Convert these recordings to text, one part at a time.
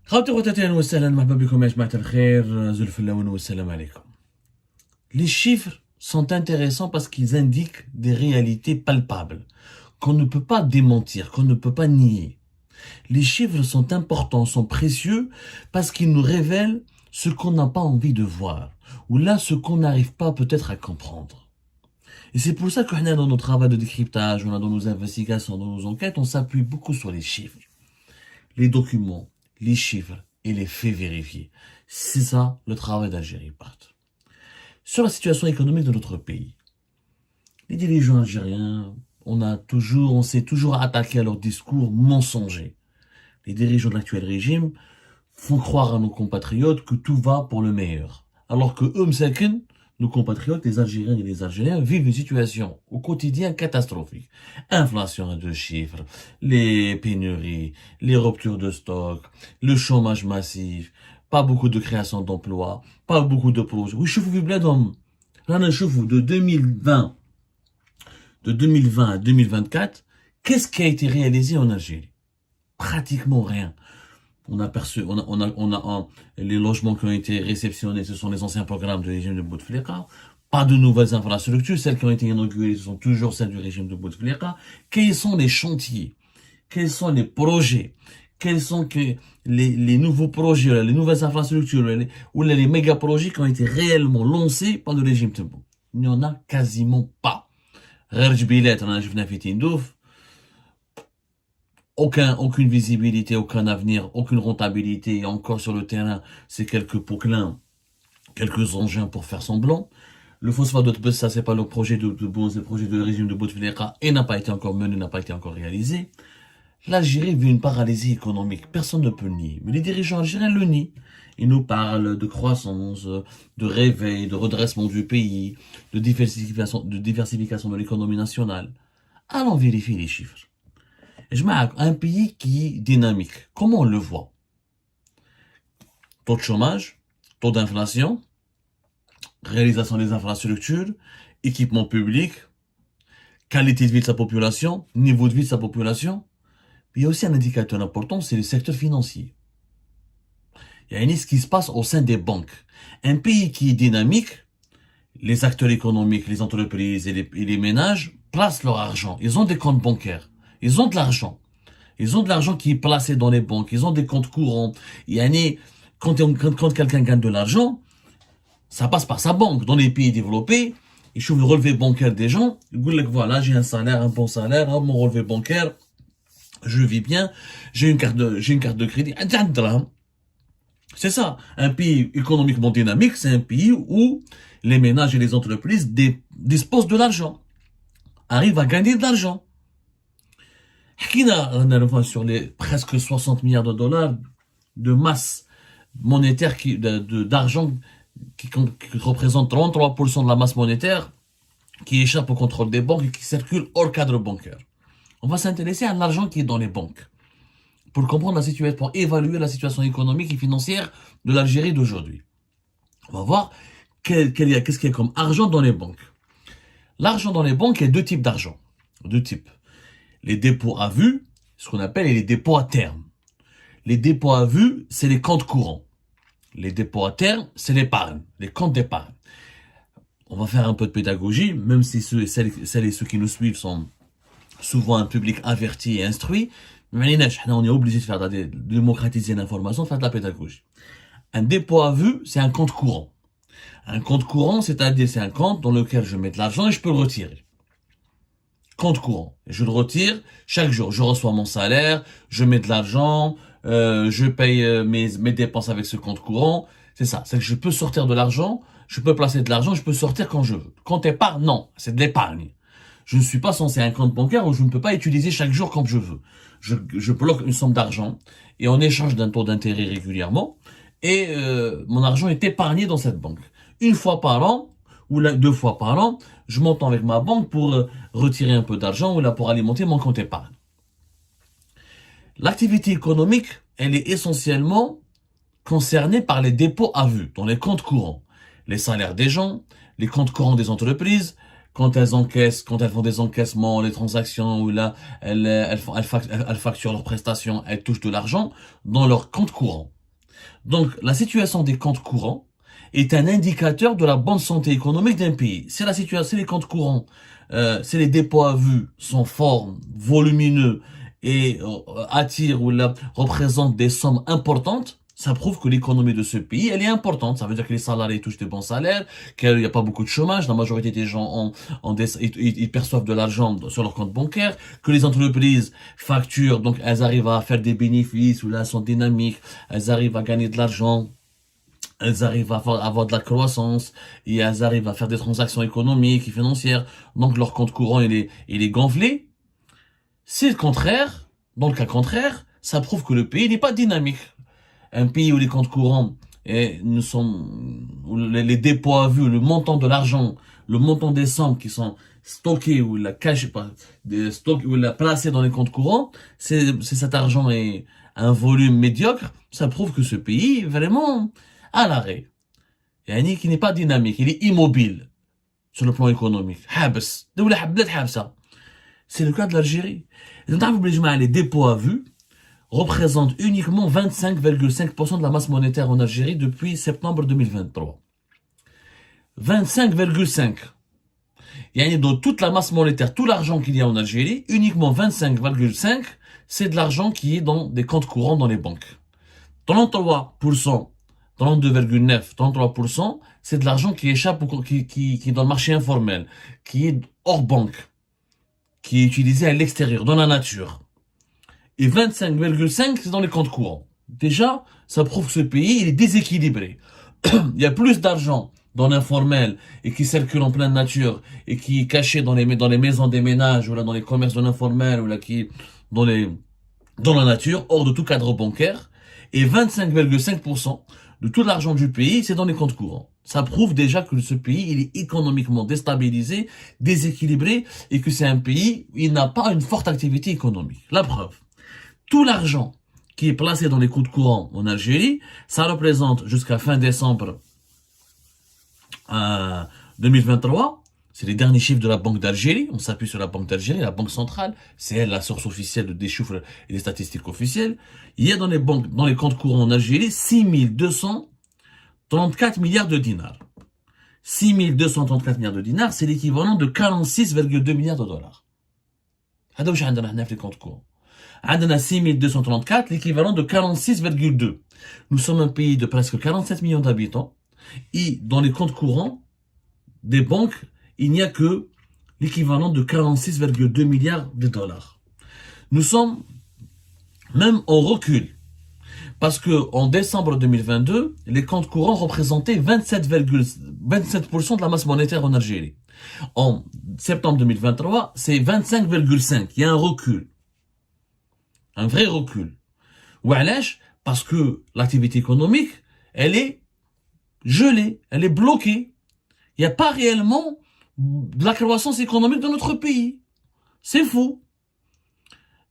خواتي خواتاتي اهلا وسهلا مرحبا بكم يا جماعة الخير زلف اللون والسلام عليكم. Les chiffres sont intéressants parce qu'ils indiquent des réalités palpables qu'on ne peut pas démentir, qu'on ne peut pas nier. Les chiffres sont importants, sont précieux parce qu'ils nous révèlent ce qu'on n'a pas envie de voir ou là ce qu'on n'arrive pas peut-être à comprendre. Et c'est pour ça que dans nos travaux de décryptage, dans nos investigations, dans nos enquêtes, on s'appuie beaucoup sur les chiffres, les documents, les chiffres et les faits vérifiés. C'est ça le travail d'Algérie Part. Sur la situation économique de notre pays, les dirigeants algériens, on s'est toujours attaqué à leur discours mensonger. Les dirigeants de l'actuel régime font croire à nos compatriotes que tout va pour le meilleur. Alors que eux, nos compatriotes, les Algériens et les Algériens, vivent une situation au quotidien catastrophique. Inflation à deux chiffres, les pénuries, les ruptures de stock, le chômage massif, pas beaucoup de création d'emplois, pas beaucoup de projets. Oui, je vous bled d'homme. Là, je vous de 2020 à 2024, qu'est-ce qui a été réalisé en Algérie? Pratiquement rien. On a les logements qui ont été réceptionnés, ce sont les anciens programmes du régime de Bouteflika. Pas de nouvelles infrastructures, celles qui ont été inaugurées, ce sont toujours celles du régime de Bouteflika. Quels sont les chantiers? Quels sont les projets? Quels sont les nouveaux projets, les nouvelles infrastructures, ou les méga projets qui ont été réellement lancés par le régime Tebboune? Il n'y en a quasiment pas. Aucune visibilité, aucun avenir, aucune rentabilité, et encore sur le terrain, c'est quelques poquelins, quelques engins pour faire semblant. Le phosphate de Tbess, ça c'est pas le projet de Tebboune, c'est le projet de régime de Bouteflika, et n'a pas été encore mené, n'a pas été encore réalisé. L'Algérie vit une paralysie économique, personne ne peut le nier, mais les dirigeants algériens le nient. Ils nous parlent de croissance, de réveil, de redressement du pays, de diversification de l'économie nationale. Allons vérifier les chiffres. Je mets un pays qui est dynamique. Comment on le voit? Taux de chômage, taux d'inflation, réalisation des infrastructures, équipement public, qualité de vie de sa population, niveau de vie de sa population. Il y a aussi un indicateur important, c'est le secteur financier. Il y a ce qui se passe au sein des banques. Un pays qui est dynamique, les acteurs économiques, les entreprises et les ménages placent leur argent. Ils ont des comptes bancaires. Ils ont de l'argent. Ils ont de l'argent qui est placé dans les banques. Ils ont des comptes courants. Quand quelqu'un gagne de l'argent, ça passe par sa banque. Dans les pays développés, ils trouvent le relevé bancaire des gens. Ils disent, voilà, j'ai un salaire, un bon salaire, mon relevé bancaire, je vis bien, j'ai une carte de crédit. C'est ça. Un pays économiquement dynamique, c'est un pays où les ménages et les entreprises disposent de l'argent, arrivent à gagner de l'argent. Sur les presque 60 milliards de dollars de masse monétaire d'argent qui représente 33% de la masse monétaire qui échappe au contrôle des banques et qui circule hors cadre bancaire. On va s'intéresser à l'argent qui est dans les banques pour comprendre la situation, pour évaluer la situation économique et financière de l'Algérie d'aujourd'hui. On va voir qu'est-ce qu'il y a comme argent dans les banques. L'argent dans les banques, il y a deux types d'argent. Deux types. Les dépôts à vue, ce qu'on appelle les dépôts à terme. Les dépôts à vue, c'est les comptes courants. Les dépôts à terme, c'est l'épargne, les comptes d'épargne. On va faire un peu de pédagogie, même si celles et ceux qui nous suivent sont souvent un public averti et instruit. Mais on est obligé de faire démocratiser l'information, de faire de la pédagogie. Un dépôt à vue, c'est un compte courant. Un compte courant, c'est-à-dire c'est un compte dans lequel je mets de l'argent et je peux le retirer. Compte courant. Je le retire chaque jour. Je reçois mon salaire, je mets de l'argent, je paye mes dépenses avec ce compte courant. C'est ça. C'est que je peux sortir de l'argent, je peux placer de l'argent, je peux sortir quand je veux. Compte épargne, non. C'est de l'épargne. Je ne suis pas censé un compte bancaire où je ne peux pas utiliser chaque jour comme je veux. Je bloque une somme d'argent et en échange d'un taux d'intérêt régulièrement et mon argent est épargné dans cette banque. Une fois par an, ou là, 2 fois par an, je monte avec ma banque pour retirer un peu d'argent ou là pour alimenter mon compte épargne. L'activité économique, elle est essentiellement concernée par les dépôts à vue, dans les comptes courants. Les salaires des gens, les comptes courants des entreprises, quand elles font des encaissements, les transactions, où là, elles facturent leurs prestations, elles touchent de l'argent dans leur compte courant. Donc, la situation des comptes courants est un indicateur de la bonne santé économique d'un pays. Si la situation, si les comptes courants, si les dépôts à vue sont forts, volumineux et attirent ou représentent des sommes importantes, ça prouve que l'économie de ce pays, elle est importante. Ça veut dire que les salariés touchent des bons salaires, qu'il n'y a pas beaucoup de chômage, la majorité des gens ils perçoivent de l'argent sur leur compte bancaire, que les entreprises facturent, donc elles arrivent à faire des bénéfices, ou là, elles sont dynamiques, elles arrivent à gagner de l'argent, elles arrivent à avoir de la croissance, et elles arrivent à faire des transactions économiques et financières, donc leur compte courant, il est gonflé. C'est le contraire, dans le cas contraire, ça prouve que le pays n'est pas dynamique. Un pays où les comptes courants où les dépôts à vue, le montant de l'argent, le montant des sommes qui sont stockées ou la cachées, ou la placées dans les comptes courants, c'est cet argent est un volume médiocre, ça prouve que ce pays est vraiment à l'arrêt. Yani qui n'est pas dynamique, il est immobile sur le plan économique. C'est le cas de l'Algérie. Les dépôts à vue représente uniquement 25,5% de la masse monétaire en Algérie depuis septembre 2023. 25,5. Yani dans toute la masse monétaire, tout l'argent qu'il y a en Algérie, uniquement 25,5, c'est de l'argent qui est dans des comptes courants dans les banques. 33%, 32,9, 33%, c'est de l'argent qui échappe qui est dans le marché informel, qui est hors banque, qui est utilisé à l'extérieur, dans la nature. Et 25,5, c'est dans les comptes courants. Déjà, ça prouve que ce pays, il est déséquilibré. Il y a plus d'argent dans l'informel et qui circule en pleine nature et qui est caché dans les maisons des ménages ou là dans les commerces de l'informel ou là qui dans la nature, hors de tout cadre bancaire. Et 25,5% de tout l'argent du pays, c'est dans les comptes courants. Ça prouve déjà que ce pays, il est économiquement déstabilisé, déséquilibré et que c'est un pays où il n'a pas une forte activité économique. La preuve. Tout l'argent qui est placé dans les comptes courants en Algérie, ça représente jusqu'à fin décembre 2023, c'est les derniers chiffres de la Banque d'Algérie, on s'appuie sur la Banque d'Algérie, la Banque centrale, c'est elle la source officielle des chiffres et des statistiques officielles. Il y a dans les comptes courants en Algérie 6234 milliards de dinars. 6234 milliards de dinars, c'est l'équivalent de 46,2 milliards de dollars. هذا واش عندنا هنا في les comptes courants. عندنا 6234, l'équivalent de 46,2. Nous sommes un pays de presque 47 millions d'habitants et dans les comptes courants des banques, il n'y a que l'équivalent de 46,2 milliards de dollars. Nous sommes même en recul parce que en décembre 2022, les comptes courants représentaient 27% de la masse monétaire en Algérie. En septembre 2023, c'est 25,5. Il y a un recul. Un vrai recul. Oualash, parce que l'activité économique, elle est gelée, elle est bloquée. Il n'y a pas réellement de la croissance économique dans notre pays. C'est fou.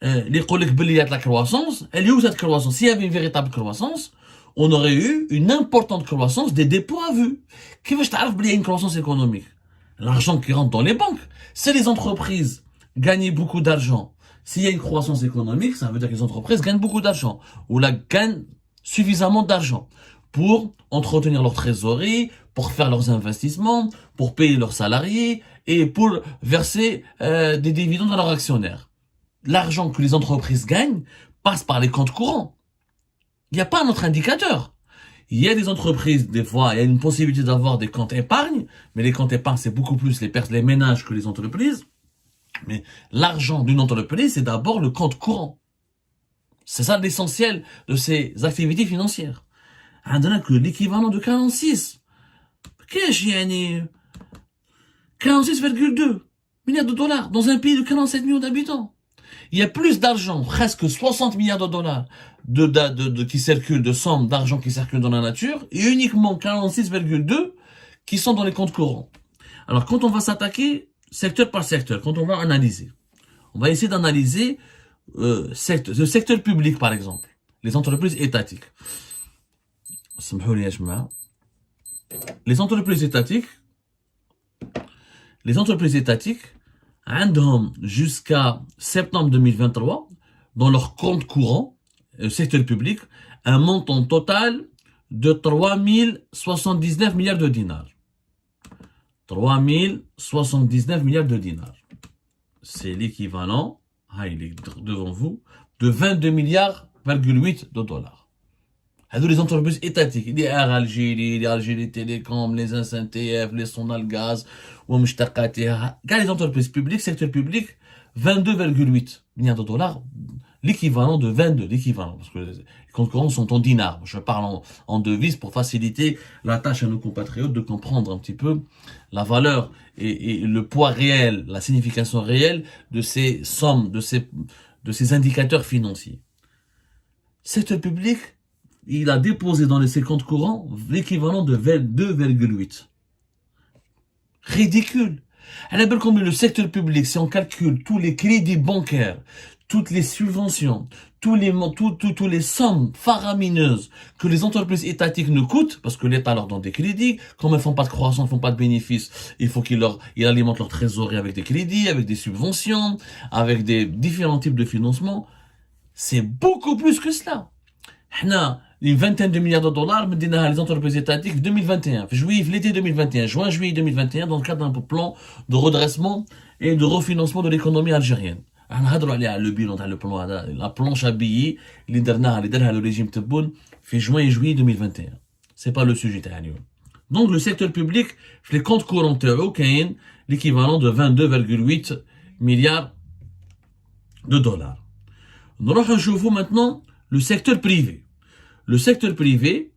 Les collègues il y a de la croissance, elle est où cette croissance? S'il y avait une véritable croissance, on aurait eu une importante croissance des dépôts à vue. Qui veut dire qu'il y a une croissance économique? L'argent qui rentre dans les banques. Si les entreprises gagnent beaucoup d'argent, s'il y a une croissance économique, ça veut dire que les entreprises gagnent beaucoup d'argent, ou la gagnent suffisamment d'argent pour entretenir leur trésorerie, pour faire leurs investissements, pour payer leurs salariés et pour verser des dividendes à leurs actionnaires. L'argent que les entreprises gagnent passe par les comptes courants. Il n'y a pas un autre indicateur. Il y a des entreprises, des fois, il y a une possibilité d'avoir des comptes épargne, mais les comptes épargne, c'est beaucoup plus les ménages que les entreprises. Mais l'argent d'une entreprise, c'est d'abord le compte courant. C'est ça l'essentiel de ces activités financières. On a que l'équivalent de 46. Qu'est-ce qu'il 46,2 milliards de dollars dans un pays de 47 millions d'habitants. Il y a plus d'argent, presque 60 milliards de dollars qui circulent, de sommes d'argent qui circulent dans la nature, et uniquement 46,2 qui sont dans les comptes courants. Alors quand on va s'attaquer secteur par secteur, quand on va analyser, on va essayer d'analyser le secteur public par exemple, les entreprises étatiques. Les entreprises étatiques, jusqu'à septembre 2023, dans leur compte courant, secteur public, un montant total de 3079 milliards de dinars. 3079 milliards de dinars. C'est l'équivalent, il est devant vous, de 22 milliards,8 de dollars. Les entreprises étatiques, les Air Algérie, les Algérie Télécom, les SNTF, les Sonal Gaz, les entreprises publiques, secteur public, 22,8 milliards de dollars, l'équivalent de 22, l'équivalent, parce que les concurrents sont en dinars. Je parle en devises pour faciliter la tâche à nos compatriotes de comprendre un petit peu la valeur et le poids réel, la signification réelle de ces sommes, de ces indicateurs financiers. Secteur public, il a déposé dans ses comptes courants l'équivalent de 22,8. Ridicule. Comme le secteur public, si on calcule tous les crédits bancaires, toutes les subventions, tous les sommes faramineuses que les entreprises étatiques nous coûtent, parce que l'État leur donne des crédits, comme elles font pas de croissance, font pas de bénéfices, il faut qu'ils alimentent leur trésorerie avec des crédits, avec des subventions, avec des différents types de financement. C'est beaucoup plus que cela. Une vingtaine de milliards de dollars, les entreprises étatiques, 2021, l'été 2021, juin-juillet 2021, dans le cadre d'un plan de redressement et de refinancement de l'économie algérienne. Le bilan, le plan, la planche à billets, le régime Tebboune, fait juin et juillet 2021. C'est pas le sujet. Donc, le secteur public, les comptes courants théoriques, l'équivalent de 22,8 milliards de dollars. Nous rejoignons maintenant le secteur privé. Le secteur privé,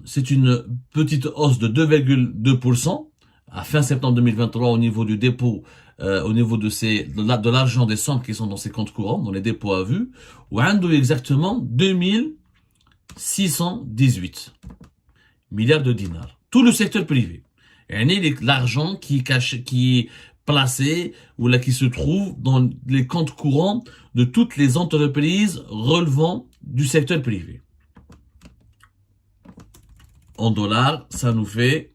c'est une petite hausse de 2,2% à fin septembre 2023 au niveau du dépôt, au niveau de l'argent des sommes qui sont dans ces comptes courants, dans les dépôts à vue, ou exactement 2618 milliards de dinars. Tout le secteur privé. Et l'argent qui est placé ou là qui se trouve dans les comptes courants de toutes les entreprises relevant du secteur privé. En dollars, ça nous fait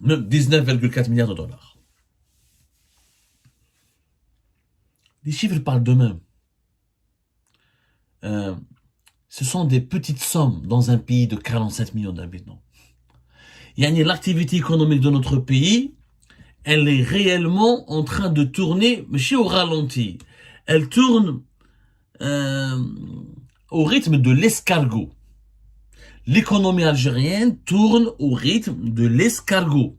19,4 milliards de dollars. Les chiffres parlent d'eux-mêmes. Ce sont des petites sommes dans un pays de 47 millions d'habitants. L'activité économique de notre pays, elle est réellement en train de tourner, mais au ralenti. Elle tourne au rythme de l'escargot. L'économie algérienne tourne au rythme de l'escargot.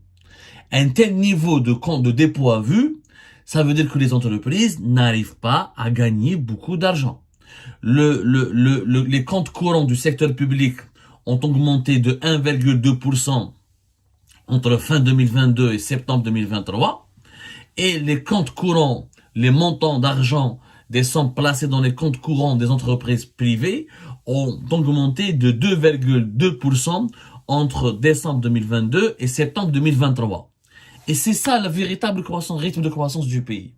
Un tel niveau de dépôt à vue, ça veut dire que les entreprises n'arrivent pas à gagner beaucoup d'argent. Les comptes courants du secteur public ont augmenté de 1,2% entre fin 2022 et septembre 2023. Et les comptes courants, les montants d'argent des sommes placées dans les comptes courants des entreprises privées ont augmenté de 2,2% entre décembre 2022 et septembre 2023. Et c'est ça le véritable rythme de croissance du pays.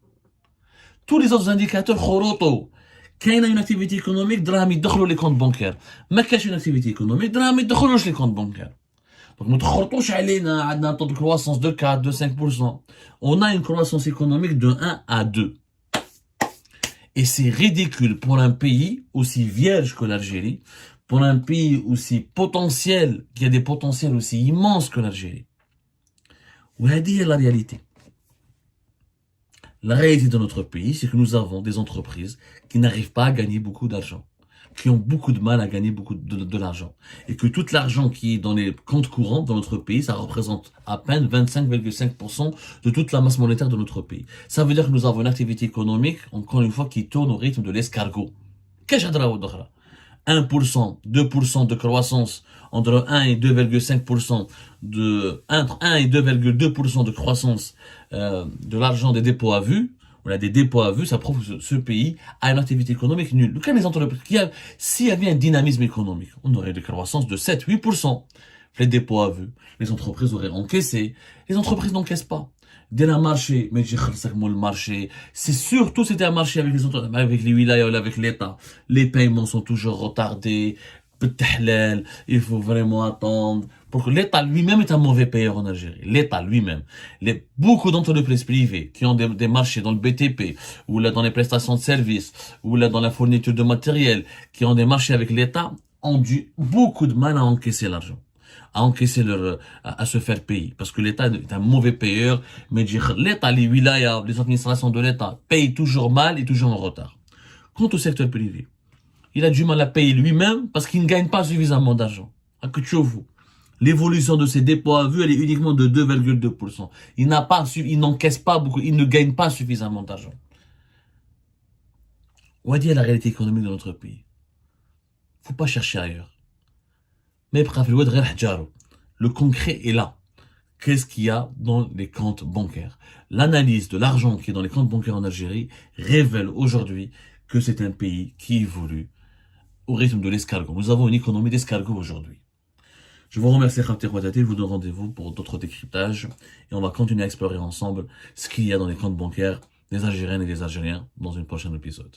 Tous les autres indicateurs, qu'il y a une activité économique, les comptes bancaires. Mais qu'il y a une activité économique, les comptes bancaires. Donc, nous avons un taux de croissance de 4, de 5%. On a une croissance économique de 1 à 2. Et c'est ridicule pour un pays aussi vierge que l'Algérie, pour un pays aussi potentiel, qui a des potentiels aussi immenses que l'Algérie. Où est la réalité? La réalité de notre pays, c'est que nous avons des entreprises qui n'arrivent pas à gagner beaucoup d'argent, qui ont beaucoup de mal à gagner beaucoup de l'argent. Et que tout l'argent qui est dans les comptes courants dans notre pays, ça représente à peine 25,5% de toute la masse monétaire de notre pays. Ça veut dire que nous avons une activité économique, encore une fois, qui tourne au rythme de l'escargot. Qu'est-ce que 1%, 2% de croissance, entre 1 et 2,5% entre 1 et 2,2% de croissance de l'argent des dépôts à vue. On a des dépôts à vue, ça prouve que ce pays a une activité économique nulle. Le cas des entreprises, s'il y avait un dynamisme économique, on aurait des croissances de 7, 8%. Les dépôts à vue, les entreprises auraient encaissé. Les entreprises n'encaissent pas. Dès le marché, mais j'ai le marché, c'est surtout c'était un marché avec les wilayas ou avec l'État. Les paiements sont toujours retardés. il faut vraiment attendre. Pour que l'État lui-même est un mauvais payeur en Algérie. L'État lui-même. Beaucoup d'entreprises privées qui ont des marchés dans le BTP, ou là dans les prestations de services, ou là dans la fourniture de matériel, qui ont des marchés avec l'État, ont dû beaucoup de mal à encaisser l'argent. À encaisser à se faire payer. Parce que l'État est un mauvais payeur, mais dire l'État, les wilayas, les administrations de l'État payent toujours mal et toujours en retard. Quant au secteur privé, il a du mal à payer lui-même parce qu'il ne gagne pas suffisamment d'argent. À que tu vous. L'évolution de ses dépôts à vue, elle est uniquement de 2,2%. Il n'encaisse pas beaucoup, il ne gagne pas suffisamment d'argent. On va dire la réalité économique de notre pays. Faut pas chercher ailleurs. Mais le concret est là. Qu'est-ce qu'il y a dans les comptes bancaires? L'analyse de l'argent qui est dans les comptes bancaires en Algérie révèle aujourd'hui que c'est un pays qui évolue au rythme de l'escargot. Nous avons une économie d'escargot aujourd'hui. Je vous remercie, Khabter Ouattati, je vous donne rendez-vous pour d'autres décryptages et on va continuer à explorer ensemble ce qu'il y a dans les comptes bancaires des Algériennes et des Algériens dans une prochaine épisode.